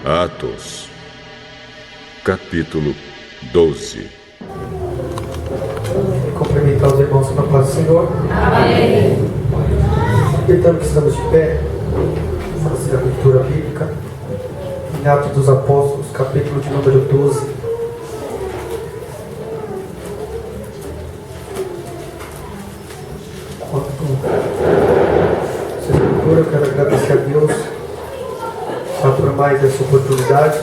Atos, capítulo 12. Cumprimentar os irmãos com a paz do Senhor. Amém. Aproveitando que estamos de pé, fazer a leitura bíblica em Atos dos Apóstolos, capítulo de número 12. Enquanto essa leitura, eu quero agradecer a Deus por mais essa oportunidade.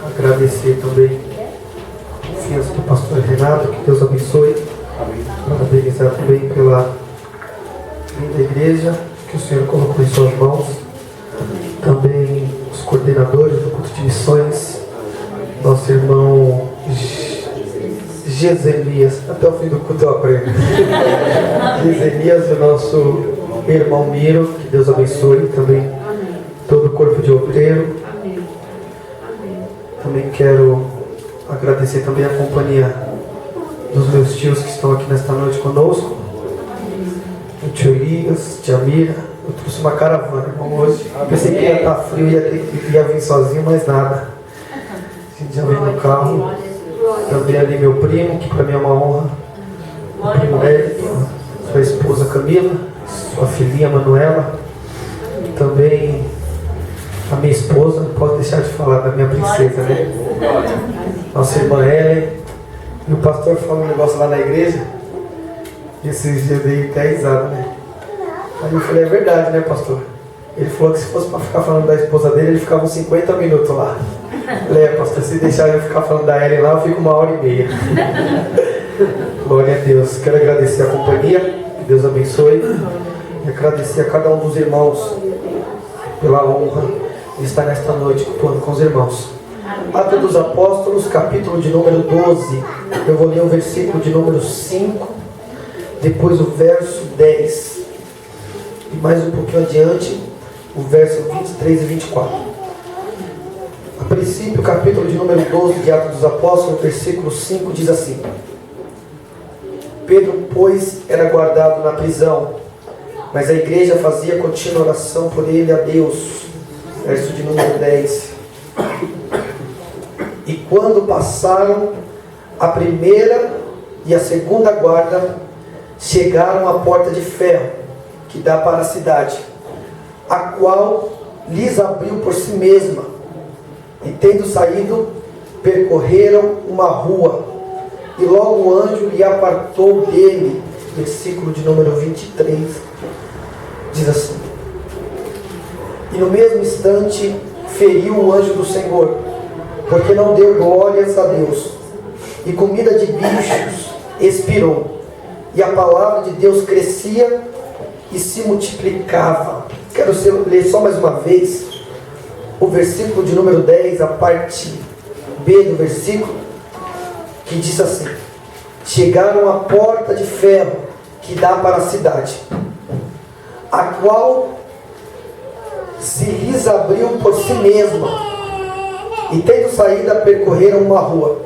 Agradecer também a confiança do pastor Renato, que Deus abençoe. Parabenizar também pela linda igreja que o Senhor colocou em suas mãos. Também os coordenadores do culto de missões, nosso irmão Gesemias, até o fim do culto eu aprendo. Gesemias e o nosso irmão Miro, que Deus abençoe. Também todo o corpo de obreiro. Também quero agradecer também a companhia dos meus tios que estão aqui nesta noite conosco. O tio Elias, tia Mira. Eu trouxe uma caravana, irmão, hoje. Pensei que ia estar frio e ia vir sozinho, mas nada. A gente já veio no carro. Também ali meu primo, que para mim é uma honra. O primo Eric, sua esposa Camila, sua filhinha Manuela. Também a minha esposa, não posso deixar de falar da minha princesa, né? Nossa irmã Ellen. E o pastor falou um negócio lá na igreja. Esses dias eu dei até risada, né? Aí eu falei, é verdade, né, pastor? Ele falou que se fosse para ficar falando da esposa dele, ele ficava uns 50 minutos lá. Eu falei, pastor, se deixar eu ficar falando da Ellen lá, eu fico 1h30. Glória a Deus. Quero agradecer a companhia, que Deus abençoe. E agradecer a cada um dos irmãos pela honra de estar nesta noite cultuando com os irmãos. Atos dos Apóstolos, capítulo de número 12. Eu vou ler o versículo de número 5, depois o verso 10. E mais um pouquinho adiante, o verso 23 e 24. A princípio, o capítulo de número 12 de Atos dos Apóstolos, versículo 5, diz assim: Pedro, pois, era guardado na prisão, mas a igreja fazia contínua oração por ele a Deus. Verso de número 10. E quando passaram a primeira e a segunda guarda, chegaram à porta de ferro, que dá para a cidade, a qual lhes abriu por si mesma, e tendo saído, percorreram uma rua, e logo o anjo lhe apartou dele. Versículo de número 23, diz assim: E no mesmo instante feriu o anjo do Senhor, porque não deu glórias a Deus, e comida de bichos expirou, e a palavra de Deus crescia e se multiplicava. Quero ler só mais uma vez o versículo de número 10, a parte B do versículo, que diz assim: Chegaram à porta de ferro que dá para a cidade, a qual se lhes abriu por si mesma, e tendo saída percorreram uma rua,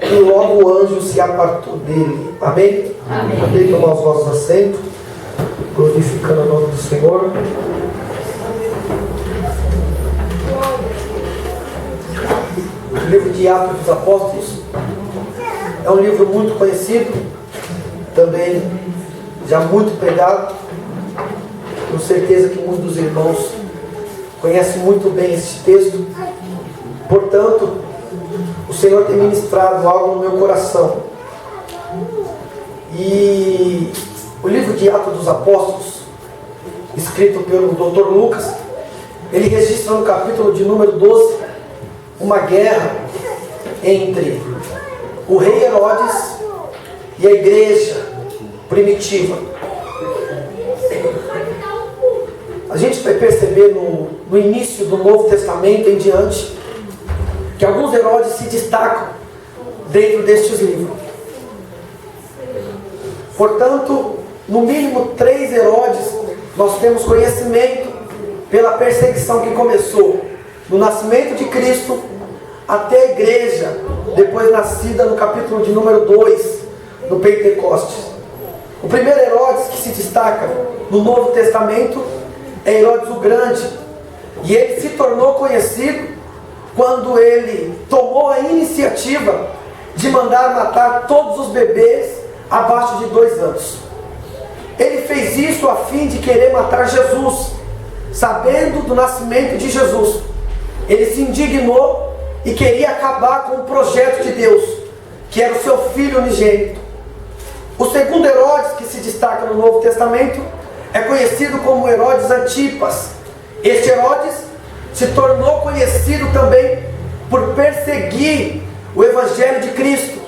e logo o anjo se apartou dele. Amém? Amém. Podem tomar os vossos assentos, glorificando o nome do Senhor. O livro de Atos dos Apóstolos é um livro muito conhecido, também já muito pregado. Tenho certeza que muitos dos irmãos conhecem muito bem este texto. Portanto, o Senhor tem ministrado algo no meu coração. E o livro de Atos dos Apóstolos, escrito pelo Dr. Lucas, ele registra no capítulo de número 12 uma guerra entre o rei Herodes e a igreja primitiva. A gente vai perceber no início do Novo Testamento em diante que alguns Herodes se destacam dentro destes livros. Portanto, no mínimo 3 Herodes nós temos conhecimento pela perseguição que começou no nascimento de Cristo até a igreja, depois nascida no capítulo de número 2, no Pentecostes. O primeiro Herodes que se destaca no Novo Testamento é Herodes o Grande. E ele se tornou conhecido quando ele tomou a iniciativa de mandar matar todos os bebês abaixo de 2 anos. Ele fez isso a fim de querer matar Jesus, sabendo do nascimento de Jesus. Ele se indignou e queria acabar com o projeto de Deus, que era o seu filho unigênito. O segundo Herodes que se destaca no Novo Testamento é conhecido como Herodes Antipas. Este Herodes se tornou conhecido também por perseguir o Evangelho de Cristo.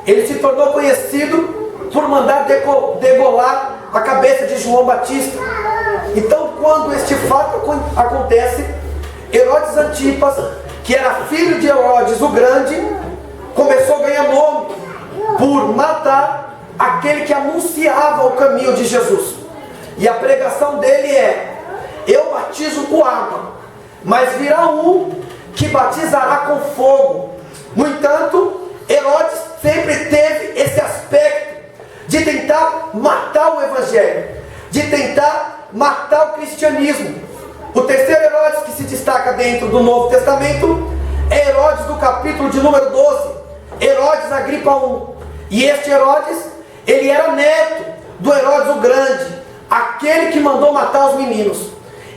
Ele se tornou conhecido por mandar degolar a cabeça de João Batista. Então, quando este fato acontece, Herodes Antipas, que era filho de Herodes o Grande, começou a ganhar nome por matar aquele que anunciava o caminho de Jesus. E a pregação dele é: eu batizo com água, mas virá um que batizará com fogo. No entanto, Herodes sempre teve esse aspecto de tentar matar o Evangelho, de tentar matar o cristianismo. O terceiro Herodes que se destaca dentro do Novo Testamento é Herodes do capítulo de número 12, Herodes Agripa I. E este Herodes, ele era neto do Herodes o Grande, aquele que mandou matar os meninos.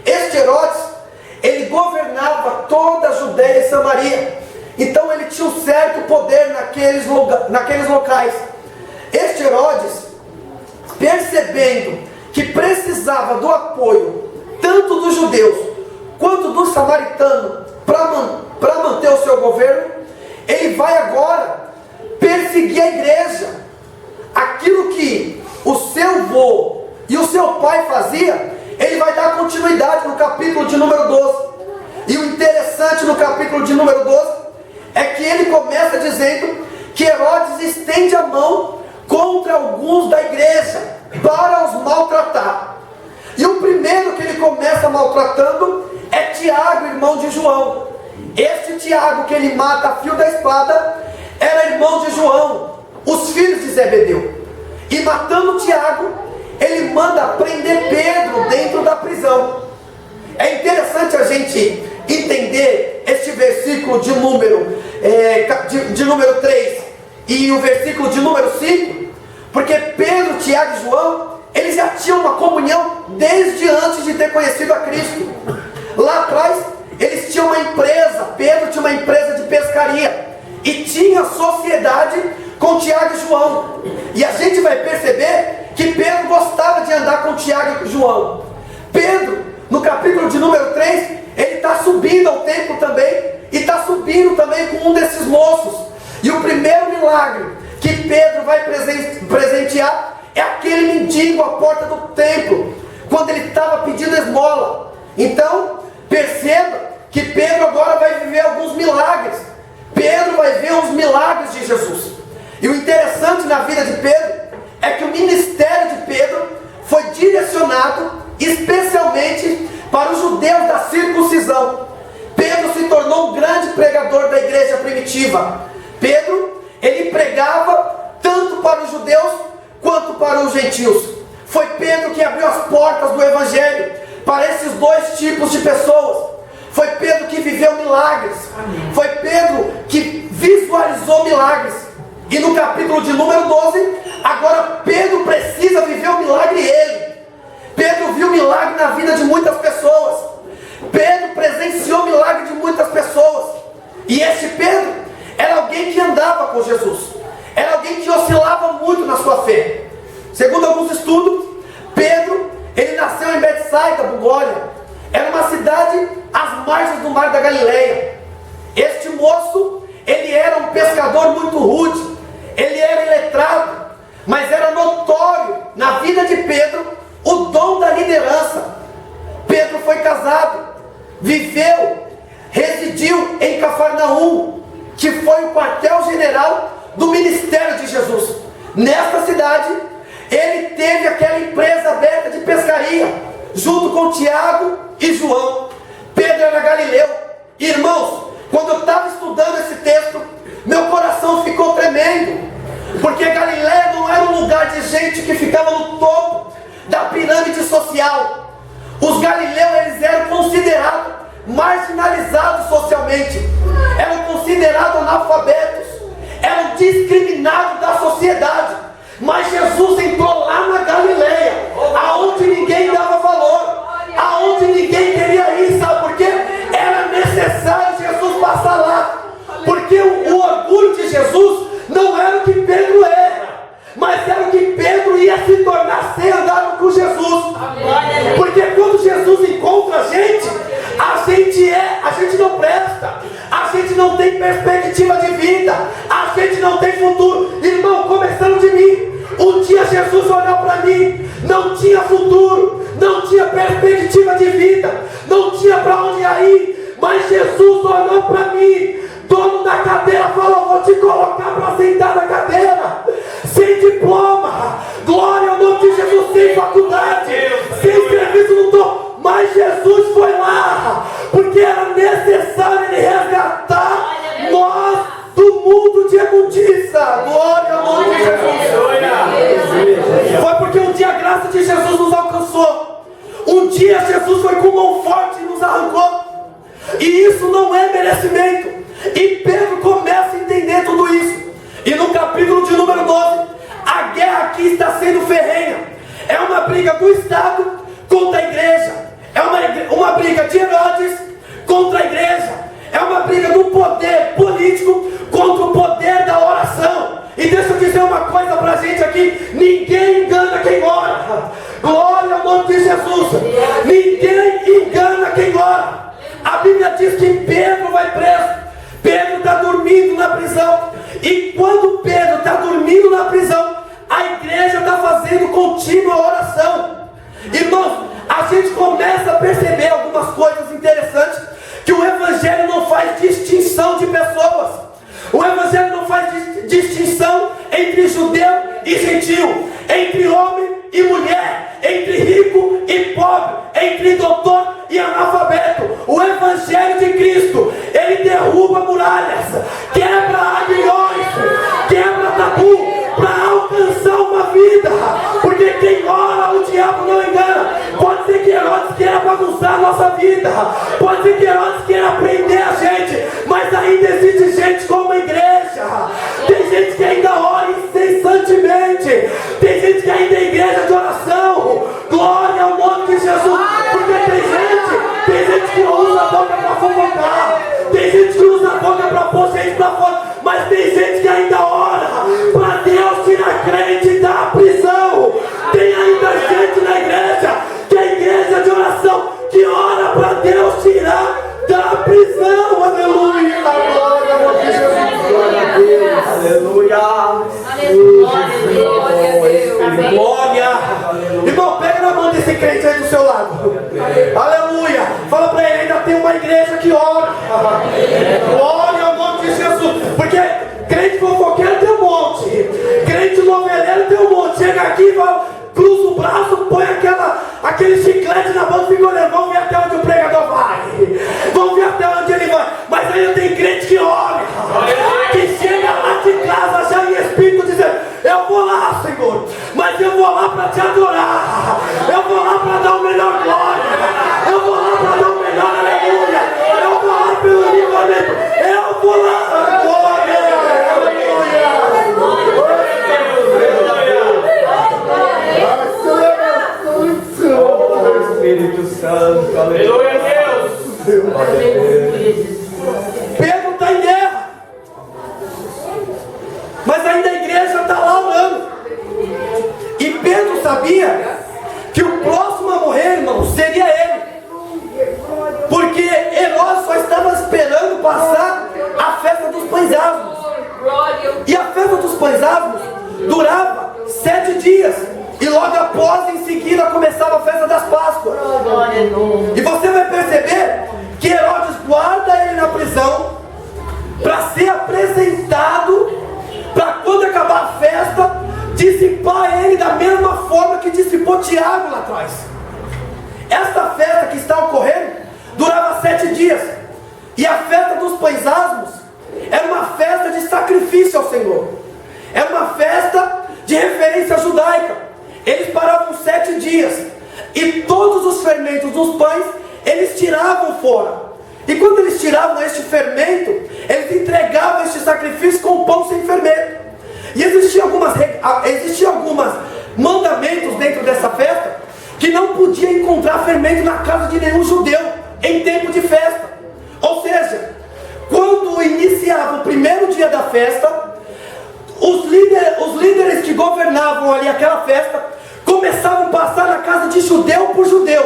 Este Herodes, ele governava toda a Judéia e Samaria. Então ele tinha um certo poder naqueles locais. Este Herodes, percebendo que precisava do apoio tanto dos judeus quanto dos samaritanos para manter o seu governo, ele vai agora perseguir a igreja. Aquilo que o seu avô e o seu pai fazia, ele vai dar continuidade no capítulo de número 12. E o interessante no capítulo de número 12 é que ele começa dizendo que Herodes estende a mão contra alguns da igreja para os maltratar. E o primeiro que ele começa maltratando é Tiago, irmão de João. Este Tiago que ele mata a fio da espada era irmão de João, os filhos de Zebedeu. E matando Tiago, ele manda prender Pedro dentro da prisão. É interessante a gente entender este versículo de número 3 e o versículo de número 5, porque Pedro, Tiago e João, eles já tinham uma comunhão desde antes de ter conhecido a Cristo. Lá atrás, eles tinham uma empresa, Pedro tinha uma empresa de pescaria e tinha sociedade com Tiago e João. E a gente vai perceber que Pedro gostava de andar com Tiago e João. Pedro, no capítulo de número 3, ele está subindo ao templo também, e está subindo também com um desses moços. E o primeiro milagre que Pedro vai presentear é aquele mendigo à porta do templo, quando ele estava pedindo esmola. Então, perceba que Pedro agora vai viver alguns milagres. Pedro vai ver os milagres de Jesus. E o interessante na vida de Pedro é que o ministério de Pedro foi direcionado especialmente para os judeus da circuncisão. Pedro se tornou um grande pregador da igreja primitiva. Pedro, ele pregava tanto para os judeus quanto para os gentios. Foi Pedro que abriu as portas do evangelho para esses dois tipos de pessoas. Foi Pedro que viveu milagres. Foi Pedro que visualizou milagres. E no capítulo de número 12, agora Pedro precisa viver o milagre ele. Pedro viu milagre na vida de muitas pessoas. Pedro presenciou milagre de muitas pessoas. E este Pedro era alguém que andava com Jesus. Era alguém que oscilava muito na sua fé. Segundo alguns estudos, Pedro, ele nasceu em Betsaida, Bugólia. Era uma cidade às margens do mar da Galileia. Este moço, ele era um pescador muito rude. Ele era iletrado, mas era notório na vida de Pedro o dom da liderança. Pedro foi casado, viveu, residiu em Cafarnaum, que foi o quartel-general do ministério de Jesus. Nesta cidade, ele teve aquela empresa aberta de pescaria, junto com Tiago e João. Pedro era galileu. Irmãos, quando eu estava estudando esse texto, meu coração ficou tremendo, porque Galileia não era um lugar de gente que ficava no topo da pirâmide social. Os galileus, eles eram considerados marginalizados socialmente, eram considerados analfabetos, eram discriminados da sociedade. Mas Jesus entrou lá na Galileia, aonde ninguém dava valor, aonde ninguém queria ir. Sabe por quê? Era necessário Jesus passar lá, porque o orgulho de Jesus não era o que Pedro era, mas era o que Pedro ia se tornar sem andar com Jesus. Porque quando Jesus encontra a gente não presta, a gente não tem perspectiva de vida, a gente não tem futuro. Irmão, começando de mim, um dia Jesus olhou para mim, não tinha futuro, não tinha perspectiva de vida, não tinha para onde ir, mas Jesus olhou para mim, dono da cadeira, falou: vou te colocar para sentar na cadeira, sem diploma, glória ao nome de Jesus, sem faculdade, sem serviço, não estou. Mas Jesus foi lá, porque era necessário Ele resgatar nós do mundo de imundícia. Glória ao nome de Jesus. Foi porque um dia a graça de Jesus nos alcançou. Um dia Jesus foi com mão forte e nos arrancou. E isso não é merecimento. E Pedro começa a entender tudo isso. E no capítulo de número 12, a guerra aqui está sendo ferrenha. É uma briga do Estado contra a igreja. É uma briga de Herodes contra a igreja. É uma briga do poder político contra o poder da oração. E deixa eu dizer uma coisa pra gente aqui: ninguém engana quem ora. Glória ao nome de Jesus. Ninguém engana quem ora. A Bíblia diz que Pedro vai preso. Pedro está dormindo na prisão. E quando Pedro está dormindo na prisão, a igreja está fazendo contínua oração. Irmãos, a gente começa a perceber algumas coisas interessantes, que o Evangelho não faz distinção de pessoas. O Evangelho não faz distinção entre judeu e gentil, entre homem e mulher, entre rico e pobre, entre doutor e analfabeto. O Evangelho de Cristo, ele derruba muralhas, quebra aguilhões, quebra tabu, para alcançar uma vida. Porque quem ora, o diabo não engana. Pode ser que Herodes queira bagunçar a nossa vida, pode ser que Herodes queira prender a gente, mas ainda existe gente como a igreja. Tem gente que ainda ora incessantemente, tem gente que ainda é igreja de oração. Glória ao nome de Jesus. Porque tem gente que usa a boca para fofocar, tem gente que usa a boca para pôr gente para fora, mas tem gente que ainda ora para Deus tirar crente da prisão. Tem ainda gente na igreja, que é a igreja de oração, que ora para Deus tirar da prisão. Aleluia. Glória ao nome de Jesus. Glória a Deus. Aleluia. Aleluia. Glória. Irmão, pega na mão desse crente aí do seu lado. Aleluia. Fala para ele: ainda tem uma igreja que ora. Glória ao nome de Jesus. Porque crente fofoqueiro tem um monte, crente noveleiro tem um monte. Chega aqui, cruza o braço, põe aquele chiclete na mão e fica olhando. Vamos ver até onde o pregador vai, vamos ver até onde ele vai. Mas ainda tem crente que ora, que chega lá de casa já em espírito dizendo: eu vou lá, Senhor, mas eu vou lá para te adorar, eu vou lá para dar o melhor glória, eu vou lá para dar o melhor aleluia, eu vou lá pelo livramento, eu vou lá, glória, aleluia. Espírito Santo, aleluia a Deus. Pedro está em guerra, mas ainda a igreja está lá orando. E Pedro sabia que o próximo a morrer, irmão, seria ele, porque Herodes só estava esperando passar a festa dos pães asmos. E a festa dos pães asmos durava 7 dias. E logo após, em seguida, começava a festa das Páscoas. E você vai perceber que Herodes guarda ele na prisão para ser apresentado, para quando acabar a festa, dissipar ele da mesma forma que dissipou Tiago lá atrás. Esta festa que está ocorrendo durava 7 dias. E a festa dos pães asmos era uma festa de sacrifício ao Senhor. Era uma festa de referência judaica. Eles paravam 7 dias. e todos os fermentos dos pães eles tiravam fora. E quando eles tiravam este fermento, eles entregavam este sacrifício com pão sem fermento. E existiam algumas mandamentos dentro dessa festa, que não podia encontrar fermento na casa de nenhum judeu em tempo de festa. Ou seja, quando iniciava o primeiro dia da festa, os líderes que governavam ali aquela festa começavam a passar na casa de judeu por judeu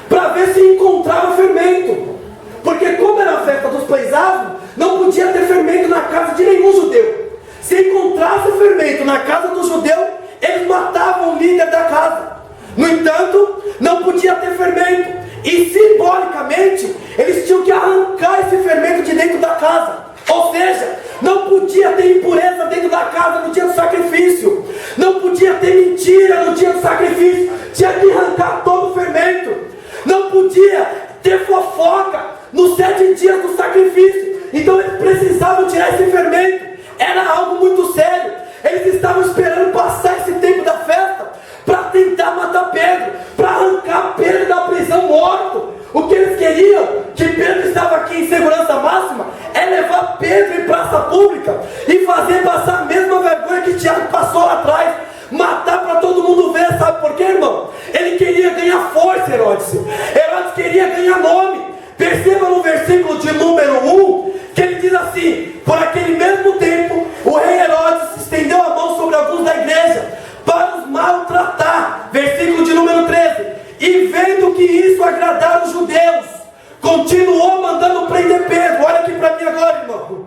para ver se encontrava fermento, porque como era a festa dos pães asmos, não podia ter fermento na casa de nenhum judeu. Se encontrasse fermento na casa do judeu, eles matavam o líder da casa. No entanto, não podia ter fermento, e simbolicamente eles tinham que arrancar esse fermento de dentro da casa. Ou seja, não podia ter impureza dentro da casa no dia do sacrifício, não podia ter mentira no dia do sacrifício, tinha que arrancar todo o fermento, não podia ter fofoca nos 7 dias do sacrifício. Então eles precisavam tirar esse fermento, era algo muito sério. Eles estavam esperando passar esse tempo da festa para tentar matar Pedro, para arrancar Pedro da prisão morto. O que eles queriam, que Pedro estava aqui em segurança máxima, é levar Pedro em praça pública e fazer passar a mesma vergonha que Tiago passou lá atrás, matar para todo mundo ver. Sabe por quê, irmão? Ele queria ganhar força, Herodes. Herodes queria ganhar nome. Perceba no versículo de número 1, que ele diz assim: por aquele mesmo tempo, o rei Herodes estendeu a mão sobre alguns da igreja para os maltratar. Versículo de número 13. E vendo que isso agradava os judeus, continuou mandando prender Pedro. Olha aqui para mim agora, irmão.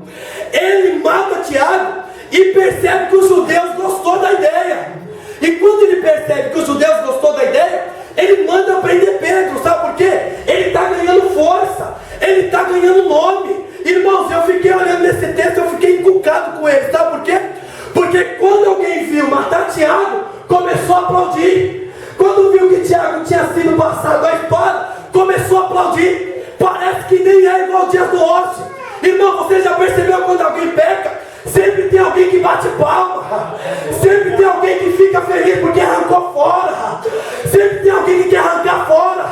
Ele mata Tiago e percebe que os judeus gostou da ideia. E quando ele percebe que os judeus gostou da ideia, ele manda prender Pedro. Sabe por quê? Ele está ganhando força, ele está ganhando nome. Irmãos, eu fiquei olhando nesse texto, eu fiquei encucado com ele. Sabe por quê? Porque quando alguém viu matar Tiago, começou a aplaudir. Quando viu que Tiago tinha sido passado a espada, começou a aplaudir. Parece que nem é igual ao dia do ócio. Irmão, você já percebeu quando alguém peca? Sempre tem alguém que bate palma. Sempre tem alguém que fica feliz porque arrancou fora. Sempre tem alguém que quer arrancar fora.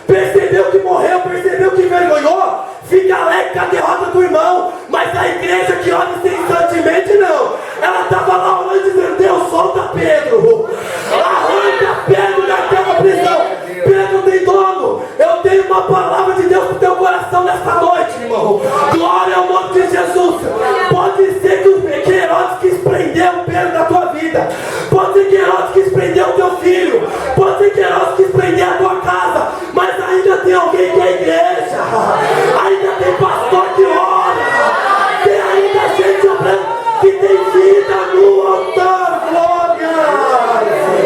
Percebeu que morreu, percebeu que envergonhou, fica alegre com a derrota do irmão. Mas a igreja que ora incessantemente não. Ela estava lá orando dizendo: Deus, solta Pedro, arranca Pedro daquela prisão. Pedro tem dono. Eu tenho uma palavra de Deus para o teu coração nesta noite, irmão. Glória ao nome de Jesus. Pode ser que Herodes quis prender o Pedro da tua vida. Pode ser que Herodes quis prender o teu filho. Pode ser que Herodes quis prender a tua casa. Mas ainda tem alguém que é igreja. Ainda tem pastor que ora. Tem ainda gente orando que tem vida no altar. Glória.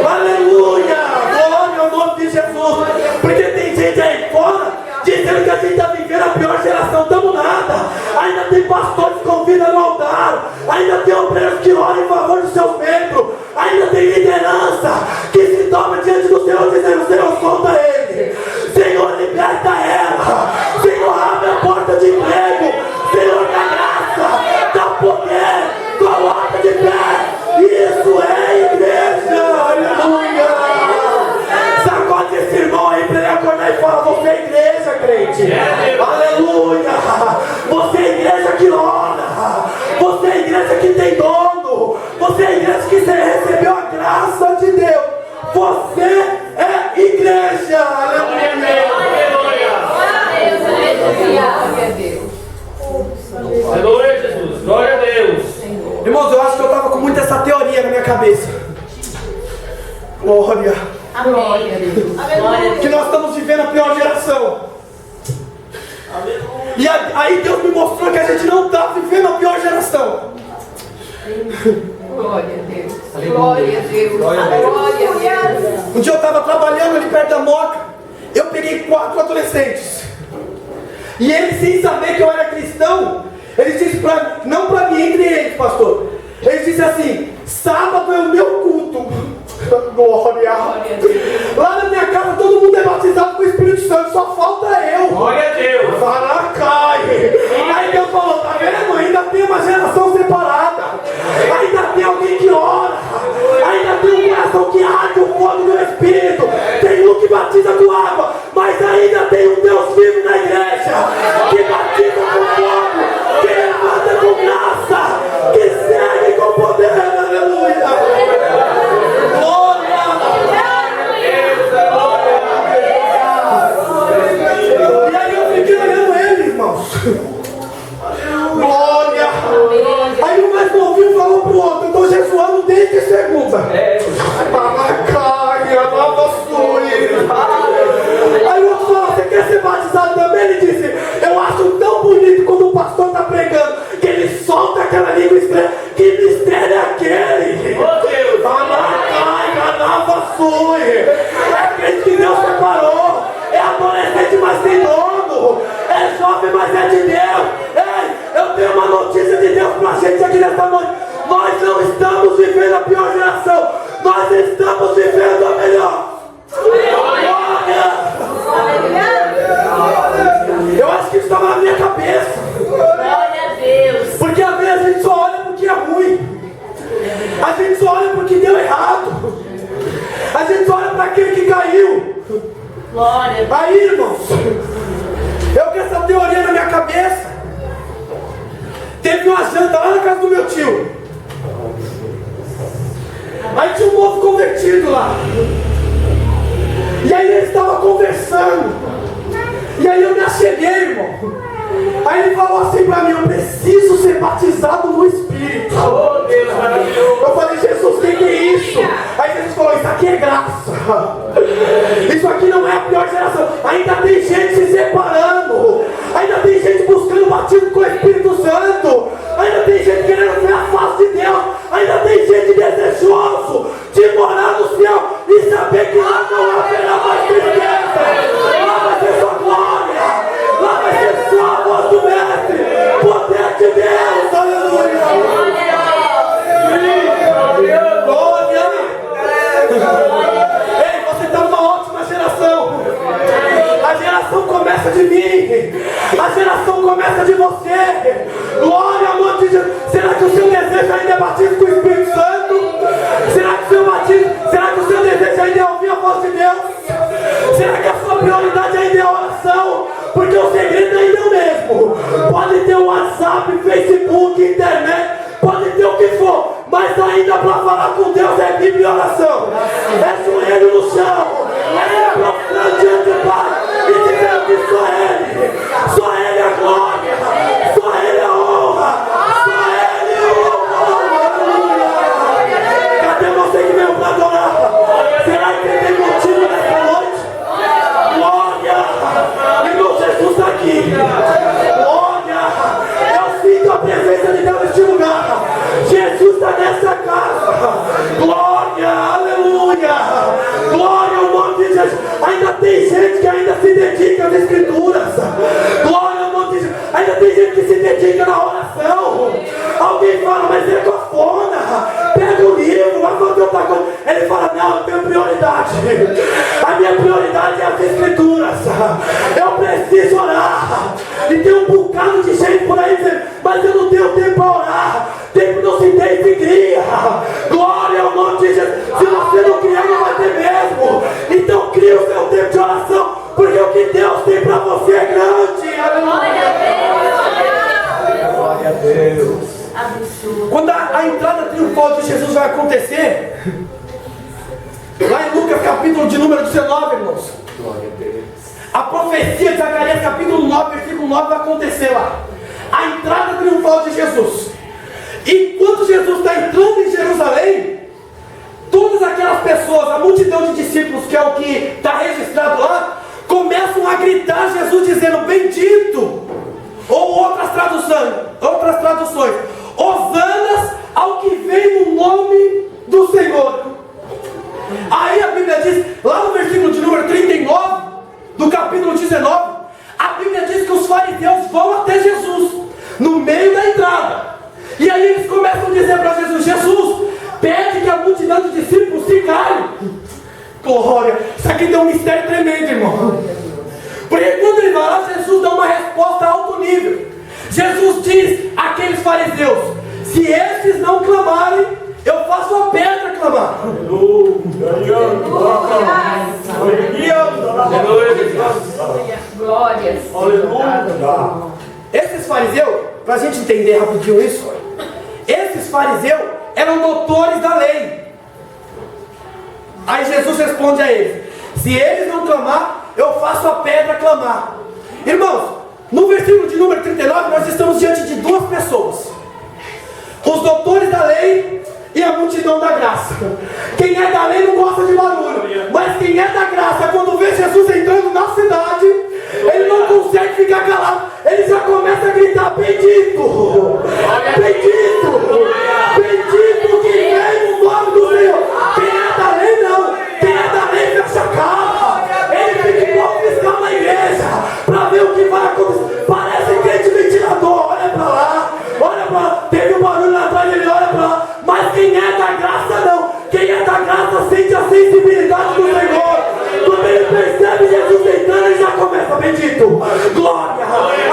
Aleluia. Glória ao nome de Jesus. Porque tem gente aí fora dizendo que a gente está vivendo a pior geração. Estamos nada. Ainda tem pastores que convidam no altar. Ainda tem obreiros que oram em favor dos seus membros. Ainda tem liderança que se dobra diante do Senhor dizendo: Senhor, solta ele. Senhor, liberta ela. Senhor, abre a porta de emprego. Senhor, dá graça, dá poder, coloca de pé. Isso é igreja. Aleluia. Sacode esse irmão aí para ele acordar e falar: você é igreja, crente. Aleluia. Você é igreja que ora. Você é igreja que tem dono. Você é igreja que recebeu a graça de Deus. Você é igreja. Aleluia. Aleluia, Jesus. Glória a Deus. Irmãos, eu acho que eu estava com muita essa teoria na minha cabeça. Glória. Amém. Que nós estamos vivendo a pior geração. E aí Deus me mostrou que a gente não está vivendo a pior geração. Glória a Deus. Glória a Deus. Glória a Deus. Um dia eu estava trabalhando ali perto da Moca. Eu peguei 4 adolescentes. E eles, sem saber que eu era cristão, eles disseram, não para mim, entre eles, pastor. Eles disseram assim: sábado é o meu culto. Glória. Lá na minha casa todo mundo é batizado com o Espírito Santo, só falta eu. Glória a Deus. Varacai. Aí Deus falou: tá vendo? Ainda tem uma geração separada. Ainda tem alguém que ora. Ainda tem um coração que arde o fogo do Espírito. Tem um que Glória! Aí o mais novinho falou pro outro, eu tô jejuando desde segunda. Aí o outro falou, você quer ser batizado também? Ele disse, eu acho tão bonito quando o pastor está pregando, que ele solta aquela língua estranha. Que mistério é aquele? É aquele que Deus separou. É adolescente, mas tem dono. É jovem, mas é de Deus. Ei, eu tenho uma notícia de Deus pra gente aqui nesta noite. Nós não estamos vivendo a pior geração. Nós estamos vivendo a melhor. Eu acho que isso estava na minha cabeça. Glória a Deus. Porque às vezes a gente só olha porque é ruim. A gente só olha porque deu errado. A gente só olha para aquele que caiu. Glória. Aí, irmãos, eu com essa teoria na minha cabeça. Teve uma janta lá na casa do meu tio. Aí tinha um moço convertido lá. E aí ele estava conversando. E aí eu me acheguei, irmão. Aí ele falou assim pra mim, eu preciso ser batizado no Espírito. Oh, Deus maravilhoso. Eu falei, Jesus, o que é isso? Aí Jesus falou, isso aqui é graça. Isso aqui não é a pior geração. Ainda tem gente se separando. Ainda tem gente buscando batismo com o Espírito Santo. Ainda tem gente querendo ver a face de Deus. Ainda tem gente desejoso de morar no céu e saber que lá não haverá mais tristeza. Lá vai ser sua glória. Lá vai ser só a voz do Mestre. Poder de Deus. Aleluia. Glória. Ei, você está numa ótima geração. A geração começa de mim. A geração começa de você. Glória, amor de Jesus. Será que o seu desejo ainda é batismo com o Espírito Santo? Será que o seu desejo ainda é ouvir a voz de Deus? Será que a sua prioridade ainda é a oração? Porque o segredo ainda é o mesmo. Pode ter o WhatsApp, Facebook, internet, pode ter o que for, mas ainda para falar com Deus é Bíblia e oração. É joelho no chão, é prostrando diante do Pai e dizendo que só Ele é a glória, só Ele é a honra, só Ele é o louvor. Cadê você que veio para adorar? Será que tem motivo nessa noite? Glória! Irmão, Jesus está aqui. Glória! Eu sinto a presença de Deus neste lugar. Jesus está nessa casa. Glória! Aleluia! Glória ao nome de Jesus. Ainda tem gente que ainda se dedica às Escrituras. Glória ao nome de Jesus. Ainda tem gente que se dedica na oração. Alguém fala, mas é cafona. Pega o livro, vai fazer outra coisa. Ele fala, não, eu tenho prioridade. A minha prioridade é as Escrituras. Eu preciso orar. E tem um bocado de gente por aí dizendo, mas eu não tenho tempo para orar. Tempo não se tem, se cria. Glória ao nome de Jesus. Se você não criar, não vai ter mesmo. Então cria o seu tempo de oração, porque o que Deus tem para você é grande. Glória a Deus. Absurdo. Quando a entrada triunfal de Jesus vai acontecer, lá em Lucas capítulo de número 19, irmãos, a profecia de Zacarias capítulo 9, versículo 9 vai acontecer lá. A entrada triunfal de Jesus. E quando Jesus está entrando em Jerusalém, todas aquelas pessoas, a multidão de discípulos, que é o que está registrado lá, começam a gritar Jesus dizendo, bendito, ou outras traduções, hosanas ao que vem no nome do Senhor. Aí a Bíblia diz, lá no versículo de número 39, do capítulo 19, a Bíblia diz que os fariseus vão até Jesus, no meio da entrada. E aí eles começam a dizer para Jesus, Jesus, pede que a multidão de discípulos se cale. Glória, isso aqui tem um mistério tremendo, irmão. Porque quando ele vai lá, Jesus dá uma resposta a alto nível. Jesus diz àqueles fariseus, se esses não clamarem, eu faço a pedra clamar. Glórias. Esses fariseus, para a gente entender rapidinho isso, esses fariseus eram doutores da lei. Aí Jesus responde a eles, se eles não clamar, eu faço a pedra clamar. Irmãos, No versículo de número 39, nós estamos diante de duas pessoas: os doutores da lei e a multidão da graça. Quem é da lei não gosta de barulho, mas quem é da graça, quando vê Jesus entrando na cidade, ele não consegue ficar calado, ele já começa a gritar: bendito, bendito, bendito que vem no nome do Senhor. Quem é da lei não, quem é da lei fecha a cara, ele fica igual fiscal na igreja para ver o que vai acontecer. Parece crente ventilador, olha para lá, teve um barulho lá atrás, ele olha para lá. Mas quem é da graça não, quem é da graça sente a sensibilidade do Senhor. Quando ele percebe Jesus entrando, ele já começa: bendito, glória,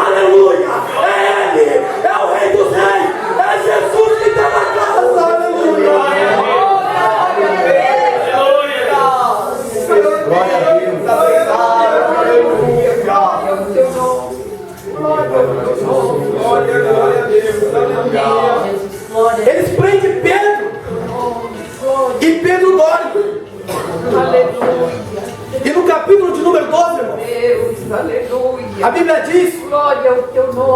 aleluia, é Ele, é o Rei dos Reis, é Jesus que está na casa, aleluia. Glória a Deus. Eles prendem Pedro e Pedro dorme. E no capítulo de número 12, irmão, a Bíblia diz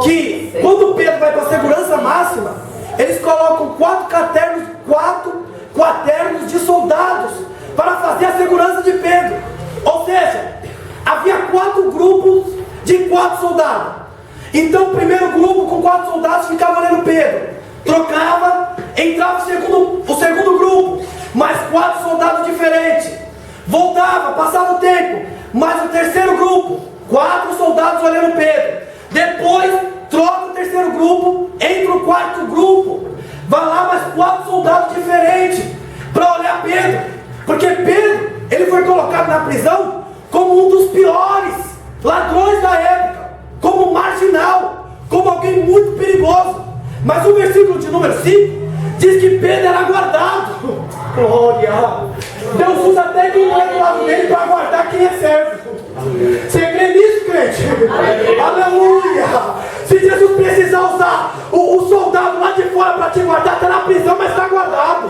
que quando Pedro vai para a segurança máxima, eles colocam quatro quaternos de soldados para fazer a segurança de Pedro. Ou seja, havia 4 grupos de 4 soldados. Então o primeiro grupo com 4 soldados ficava olhando Pedro, trocava, entrava o segundo grupo, mais 4 soldados diferentes, voltava, passava o tempo, mais o terceiro grupo, 4 soldados olhando Pedro. Depois troca o terceiro grupo, entra o quarto grupo, vai lá mais 4 soldados diferentes para olhar Pedro, porque Pedro, ele foi colocado na prisão como um dos piores ladrões da época, como marginal, como alguém muito perigoso. Mas o versículo de número 5 diz que Pedro era guardado. Glória! Deus usa até quem não é do lado dele para guardar quem é servo. Você crê nisso, crente? Aleluia! Se Jesus precisar usar o soldado lá de fora para te guardar, está na prisão, mas está guardado.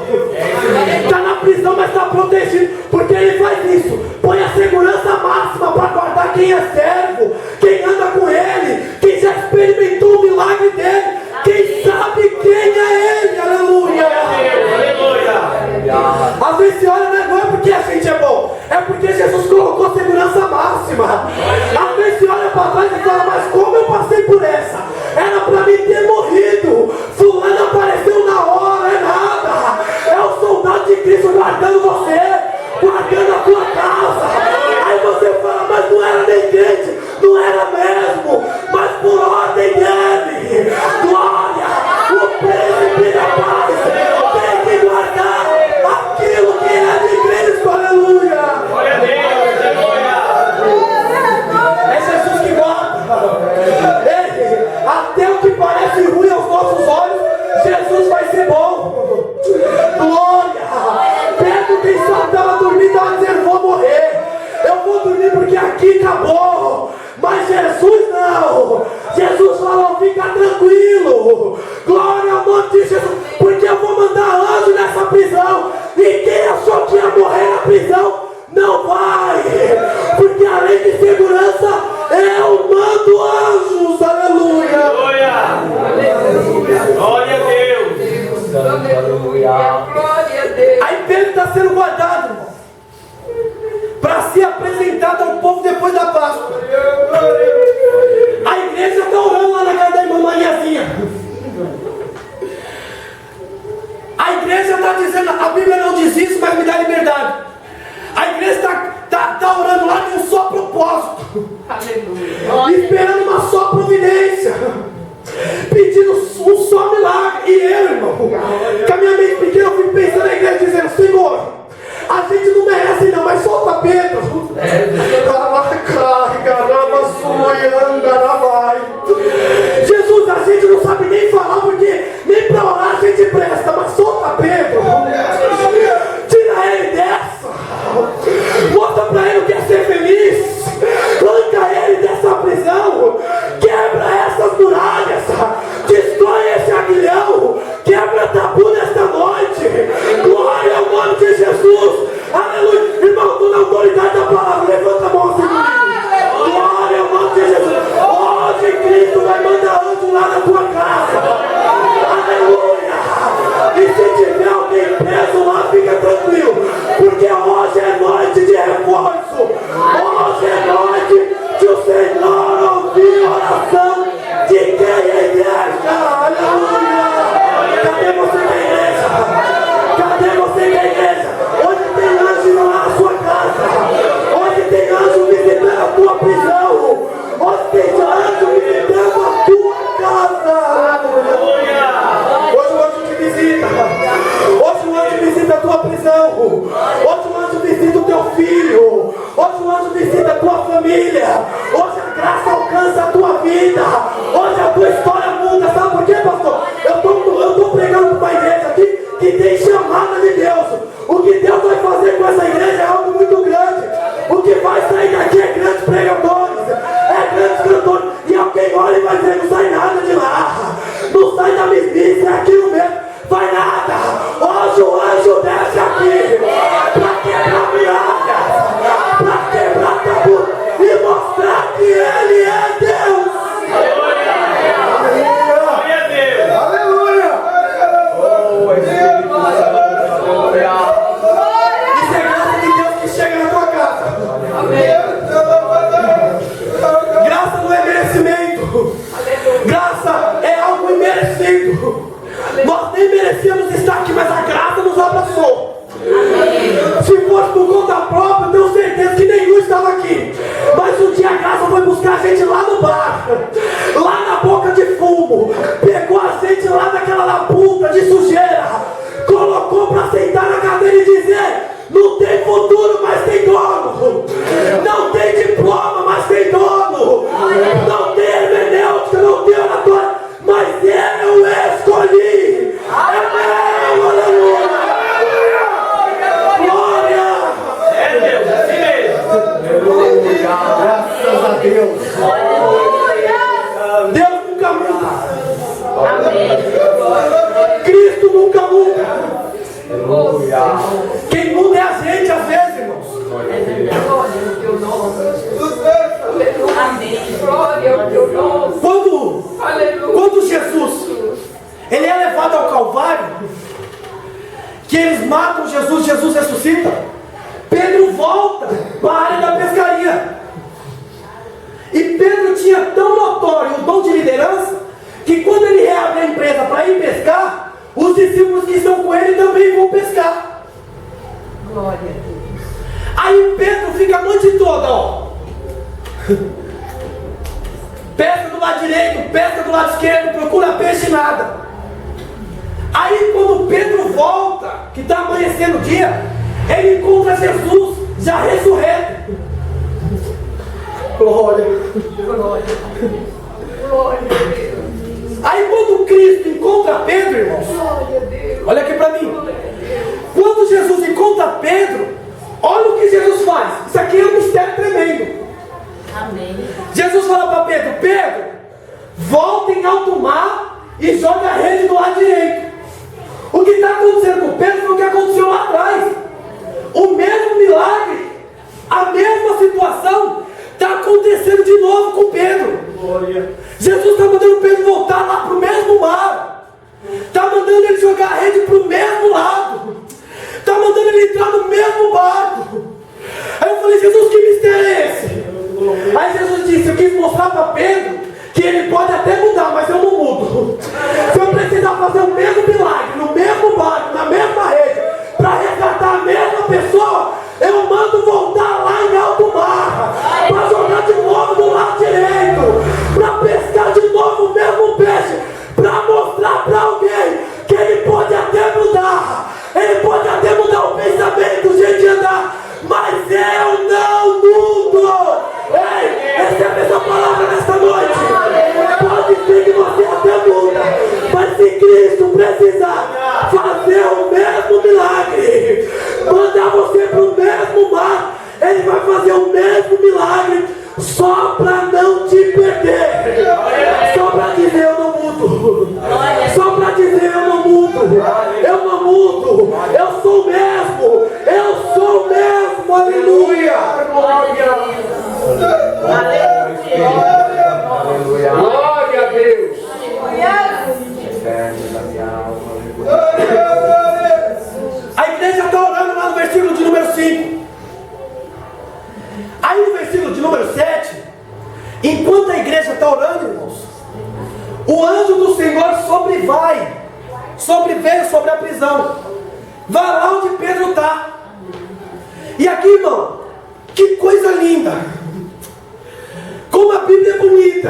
Está na prisão, mas está protegido. Porque ele faz isso. Põe a segurança máxima para guardar quem é servo, quem anda com ele, quem já experimentou o milagre dele, quem sabe quem é ele. Aleluia! Às vezes você olha, não é porque a gente é bom, é porque Jesus colocou segurança máxima. Às vezes você olha para trás e fala: mas como eu passei por essa? Era para mim ter morrido. Fulano apareceu na hora, é nada. É o soldado de Cristo guardando você, guardando a tua casa. Aí você fala: mas não era nem crente, não era mesmo, mas por ordem dele. Glória! O príncipe da paz tem que guardar aquilo que é de Cristo. Aleluia! Glória a Deus, aleluia! É Jesus que guarda. Ei, até o que parece ruim aos nossos olhos, Jesus vai ser bom. Glória! Pedro, quem sabe estava dormindo, estava dizendo: vou morrer, eu vou dormir porque aqui acabou. Mas Jesus não. Jesus falou: fica tranquilo. Glória ao nome de Jesus, porque eu vou mandar anjo nessa prisão. E quem achou que ia morrer na prisão, não vai. Porque além de segurança, eu mando anjos. Aleluia. Aleluia. Glória a Deus. Aleluia. Aí Pedro está sendo guardado, irmão, para ser apresentado ao povo depois da Páscoa. A igreja está orando lá na casa da irmã Mariazinha. A igreja está dizendo: a Bíblia não diz isso, mas me dá liberdade. A igreja está orando lá de um só propósito. Aleluia. Esperando uma só providência, pedindo um só milagre. E eu, irmão, com a minha mente pequena, eu fico pensando na igreja dizendo: Senhor, a gente não merece não, mas solta Pedro. Jesus, a gente não sabe nem falar, porque nem para orar a gente presta, mas solta Pedro. Tira ele dessa. Mostra para ele o que é ser feliz. Arranca ele dessa prisão. Quebra essas muralhas. Destrói esse aguilhão. Quebra tabu nesta noite. Glória ao nome de Jesus. Aleluia. Irmão, tu na autoridade da palavra, levanta a mão assim comigo. Glória ao nome de Jesus. Hoje filho. Nós nem merecíamos estar aqui, mas a graça nos abraçou. Se fosse por conta própria, eu tenho certeza que nenhum estava aqui. Mas um dia a graça foi buscar a gente lá no bar, lá na boca de fumo, pegou a gente lá naquela labuta de sujeira, colocou para sentar na cadeira e dizer: não tem futuro, mas tem dono. Não tem diploma, mas tem dono. Não tem hermenêutica, não tem oratória, mas eu escolhi. É meu, aleluia. Glória. É Deus, assim mesmo. Graças a Deus. Deus nunca muda. Cristo nunca muda. Quem muda é a gente às vezes, irmãos. Quando Jesus ele é levado ao Calvário, que eles matam Jesus, Jesus ressuscita, Pedro volta para a área da pescaria. E Pedro tinha tão notório o dom de liderança, que quando ele reabre a empresa para ir pescar, os discípulos que estão com ele também vão pescar. Glória a Deus. Aí Pedro fica a noite toda, ó. Pesca do lado direito, pesca do lado esquerdo, procura peixe e nada. Aí quando Pedro volta, que está amanhecendo o dia, ele encontra Jesus já ressurreto. Glória. Glória. Glória a Deus. Aí quando Cristo encontra Pedro, irmãos, Glória a Deus. olha aqui para mim. Quando Jesus encontra Pedro, olha o que Jesus faz. Isso aqui é um mistério tremendo. Amém. Jesus fala para Pedro: Pedro, volta em alto mar e joga a rede do lado direito. O que está acontecendo com Pedro foi o que aconteceu lá atrás. O mesmo milagre, a mesma situação está acontecendo de novo com Pedro. Jesus está mandando Pedro voltar lá para o mesmo mar. Está mandando ele jogar a rede para o mesmo lado. Está mandando ele entrar no mesmo barco. Aí eu falei: Jesus, que mistério é esse? Aí Jesus disse: eu quis mostrar para Pedro que ele pode até mudar, mas eu não mudo. Se eu precisar fazer o mesmo milagre, no mesmo barco, na mesma rede, para resgatar a mesma pessoa, eu mando voltar lá em alto mar, para jogar de novo do lado direito, para pescar de novo o mesmo peixe, para mostrar para alguém que ele pode até mudar, ele pode até mudar o pensamento, o jeito de andar, mas eu não mudo. Ei, recebe essa palavra nesta noite. Pode ser que você até muda, mas se Cristo precisar fazer o mesmo milagre, mandar você para o mesmo mar, Ele vai fazer o mesmo milagre, só para não te perder, só para dizer: eu não mudo, só para dizer: eu não mudo, eu não mudo, eu sou o mesmo, eu sou o mesmo. Aleluia. Aleluia. Glória a Deus. A igreja está orando lá no versículo de número 5. Aí no versículo de número 7, enquanto a igreja está orando, irmãos, o anjo do Senhor sobreveio sobre a prisão. Vai lá onde Pedro está. E aqui, irmão, que coisa linda. Como a Bíblia é bonita.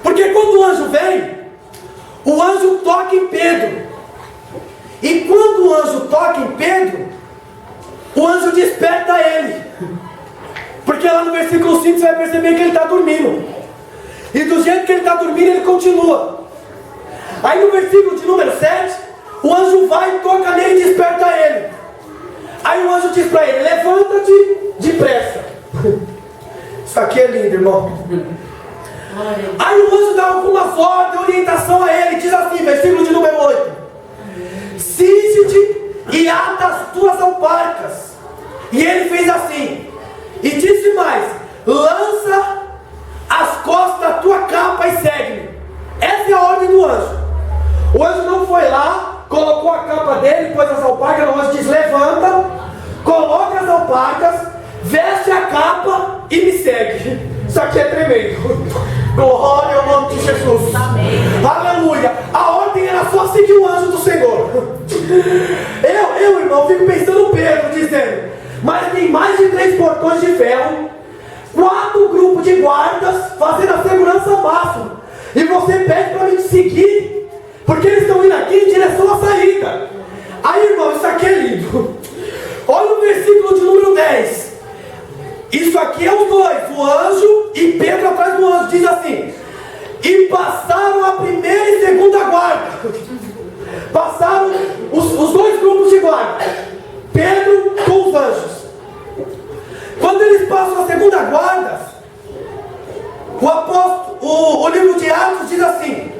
Porque quando o anjo vem, o anjo toca em Pedro. E quando o anjo toca em Pedro, o anjo desperta ele. Porque lá no versículo 5 você vai perceber que ele está dormindo. E do jeito que ele está dormindo, ele continua. Aí no versículo de número 7, o anjo vai, toca nele e desperta ele. Aí o anjo diz para ele: levanta-te depressa. Isso aqui é lindo, irmão. Aí o anjo dá algumas ordens, orientação a ele. Diz assim, versículo de número 8: cinge-te e ata as tuas alparcas. E ele fez assim. E disse mais: lança as costas da tua capa e segue-me. Essa é a ordem do anjo. O anjo não foi lá, colocou a capa dele, pôs as alparcas. O anjo diz: levanta, coloca as alparcas, veste a capa e me segue. Isso aqui é tremendo. Glória ao nome de de Jesus. Amém. Aleluia. A ordem era só seguir o anjo do Senhor. Eu, irmão, fico pensando no Pedro dizendo: mas tem mais de 3 portões de ferro, 4 grupos de guardas fazendo a segurança máxima, e você pede para me seguir, porque eles estão indo aqui em direção à saída. Aí, irmão, isso aqui é lindo. Olha o versículo de número 10. Isso aqui é os dois, o anjo e Pedro atrás do anjo. Diz assim: e passaram a primeira e segunda guarda. Passaram os 2 grupos de guarda, Pedro com os anjos. Quando eles passam a segunda guarda, o livro de Atos diz assim: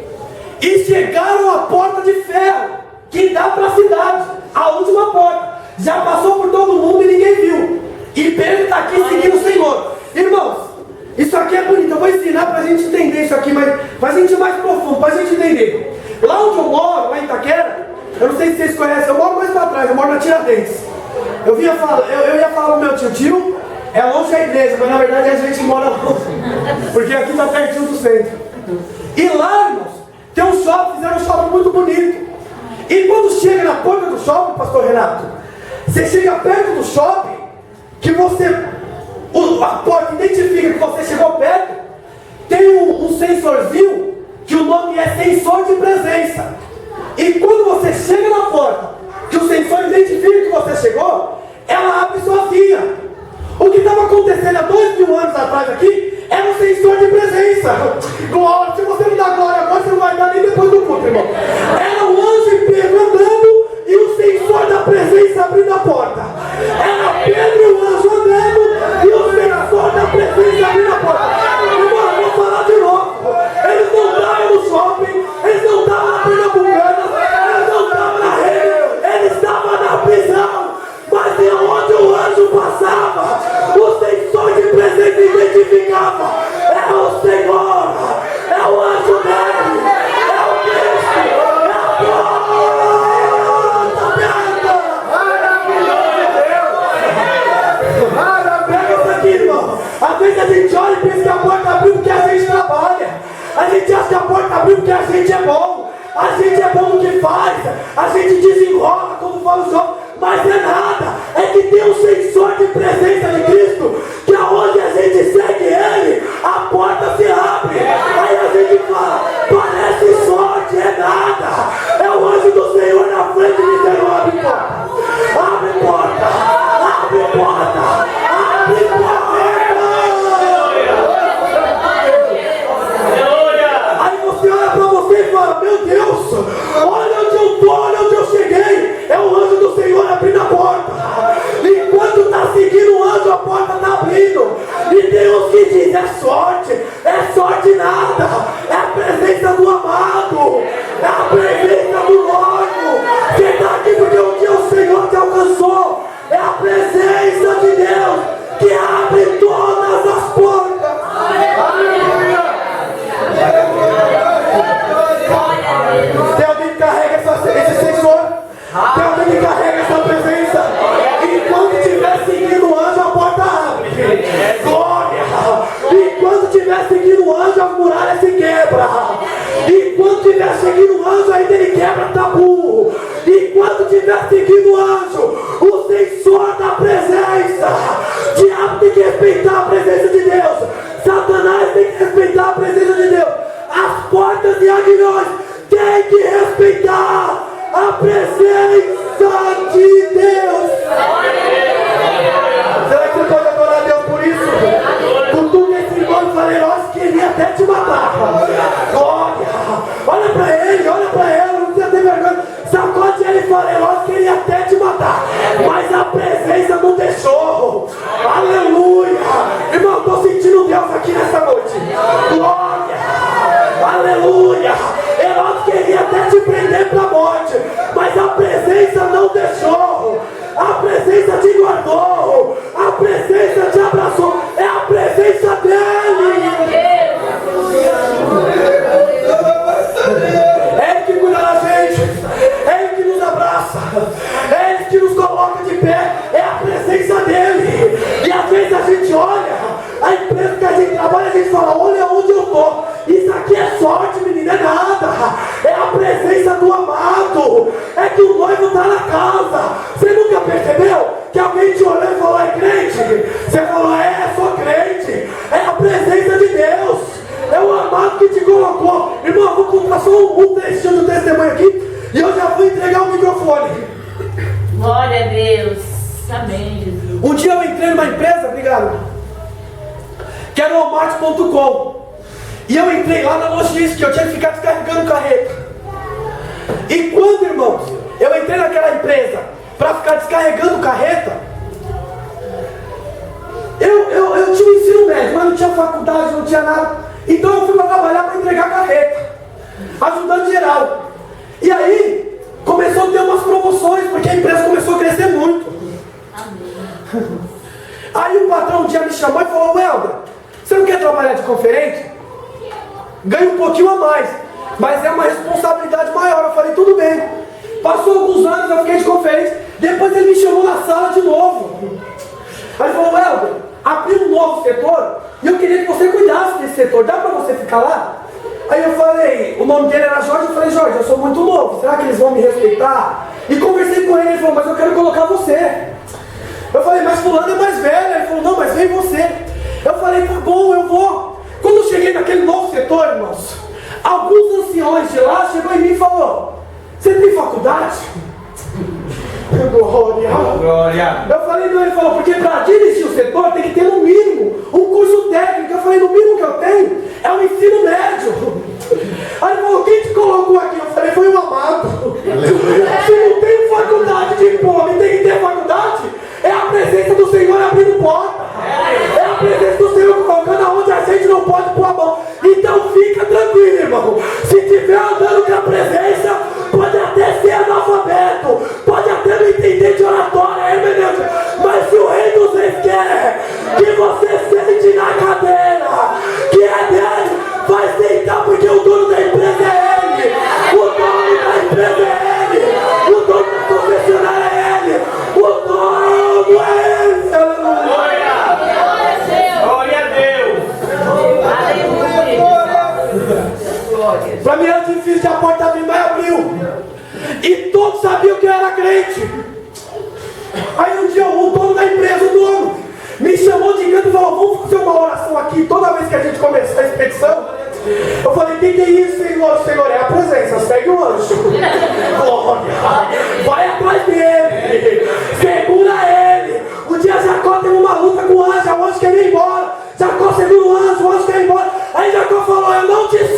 e chegaram à porta de ferro que dá para a cidade, a última porta. Já passou por todo mundo e ninguém viu. E Pedro está aqui seguindo o Senhor. Irmãos, isso aqui é bonito. Eu vou ensinar para a gente entender isso aqui, mas a gente mais profundo, para a gente entender. Lá onde eu moro, lá em Itaquera, eu não sei se vocês conhecem, eu moro mais para trás, eu moro na Tiradentes. Eu ia falar pro meu tio, é longe da igreja, mas na verdade a gente mora longe, porque aqui está pertinho do centro. E lá, irmãos, tem um shopping, fizeram um shopping muito bonito. E quando chega na porta do shopping, pastor Renato, você chega perto do shopping, que a porta identifica que você chegou perto, tem um sensorzinho, que o nome é sensor de presença. E quando você chega na porta, que o sensor identifica que você chegou, ela abre sozinha. O que estava acontecendo há 2000 anos atrás aqui, era um sensor de presença. Glória, se você me dá glória agora, você não vai dar nem depois do culto, irmão. Era o anjo e Pedro andando, e o sensor da presença abrindo a porta. Era Pedro e o anjo andando, e o sensor da presença abrindo a porta. Irmão, eu vou falar de novo. Eles não estavam no shopping, eles não estavam na Pernambucana, eles não estavam na rede, eles estavam na prisão. Mas de onde o anjo passava, o sensor de presença identificava: é o Senhor, é o anjo dele, é o Cristo, é a porta aberta. Pega isso aqui, irmão. Às vezes a gente olha e pensa que a porta abriu porque a gente trabalha. A gente acha que a porta abriu porque a gente é bom. A gente é bom no que faz. A gente desenrola quando fala o jogo. Mas é nada, é que tem um sensor de presença de Cristo, que aonde a gente segue Ele, a porta se abre. Aí a gente fala: parece sorte, é nada. É o anjo do Senhor na frente dizendo: abre porta, abre porta, abre porta, abre porta. Aí você olha para você e fala: meu Deus, olha onde eu estou, olha onde eu cheguei. É o anjo do Senhor abrindo a porta. Enquanto está seguindo o anjo, a porta está abrindo. E tem uns que dizem: é sorte nada. É a presença do amado, é a presença do noivo. Você está aqui porque um dia o Senhor te alcançou. É a presença de Deus que abre todas as portas. Tem alguém que carrega esse sensor? Tem alguém que carrega essa presença? Enquanto estiver seguindo o anjo, a porta abre. Glória! Enquanto estiver seguindo o anjo, as muralhas se quebram. Enquanto estiver seguindo o anjo, ainda ele quebra tabu. Enquanto estiver seguindo o anjo, o sensor da presença. O diabo tem que respeitar a presença de Deus. Satanás tem que respeitar a presença de Deus. As portas de aguilhões têm que respeitar a presença de Deus. Será que você pode adorar a Deus por isso? Cutuca esse irmão valeroso que queria até te matar. Glória! Olha pra ele, olha pra ela, não precisa ter vergonha. Sacode ele valeroso que queria até te matar, mas a presença não deixou. Aleluia! Irmão, eu tô sentindo Deus aqui nessa noite. Glória! Aleluia! Herodes queria até te prender para a morte, mas a presença não deixou. A presença te guardou. A presença te abraçou. É a presença dele. colocou. Irmão, eu vou contar só um trechinho do testemunho aqui. E eu já vou entregar o microfone. Glória a Deus. Amém, Jesus. Um dia eu entrei numa empresa, obrigado, que era o Walmart.com. E eu entrei lá na logística, eu tinha que ficar descarregando carreta. E quando, irmãos, eu entrei naquela empresa para ficar descarregando carreta, eu tinha ensino médio, mas não tinha faculdade, não tinha nada. Então eu fui para trabalhar para entregar carreta, ajudando geral. E aí começou a ter umas promoções, porque a empresa começou a crescer muito. Aí o patrão um dia me chamou e falou: Welder, você não quer trabalhar de conferente? Ganha um pouquinho a mais, mas é uma responsabilidade maior. Eu falei: tudo bem. Passou alguns anos, eu fiquei de conferente. Depois ele me chamou na sala de novo. Aí ele falou: Welder, abriu um novo setor e eu queria que você cuidasse desse setor, dá pra você ficar lá? Aí eu falei, o nome dele era Jorge. Eu falei: Jorge, eu sou muito novo, será que eles vão me respeitar? E conversei com ele, ele falou: mas eu quero colocar você. Eu falei: mas fulano é mais velho. Ele falou: não, mas vem você. Eu falei: tá bom, eu vou. Quando eu cheguei naquele novo setor, irmãos, alguns anciões de lá chegou em mim e falou: você tem faculdade? Glória. Eu falei: não. Ele falou: porque para dirigir o setor tem que ter no mínimo um curso técnico. Eu falei: no mínimo que eu tenho é o ensino médio. Aí ele falou: quem te colocou aqui? Eu falei: foi o amado. Se não tem faculdade de diploma e tem que ter faculdade, é a presença do Senhor abrindo porta. É a presença do Senhor colocando aonde a gente não pode pôr a mão. Então fica tranquilo, irmão. Se estiver andando com a presença, pode até ser analfabeto, pode até não entender de oratória, hermenêutica, mas se o Rei dos Reis quer que você sente na cadeira, que é dele, vai sentar, porque o dono da empresa é ele. O dono da empresa é ele. O dono da concessionária é ele. O dono é ele. Glória a Deus. Aleluia. Para mim era difícil de a porta abrir, mas abriu. E todos sabiam que eu era crente. Aí um dia o dono da empresa, o dono, me chamou de canto e falou: vamos fazer uma oração aqui toda vez que a gente começar a expedição. Eu falei: o que é isso, Senhor? Senhor, é a presença, segue o anjo. Glória. Vai atrás dele, segura ele. Um dia Jacó teve uma luta com o anjo queria ir embora. Jacó segura o anjo quer ir embora. Aí Jacó falou: eu não te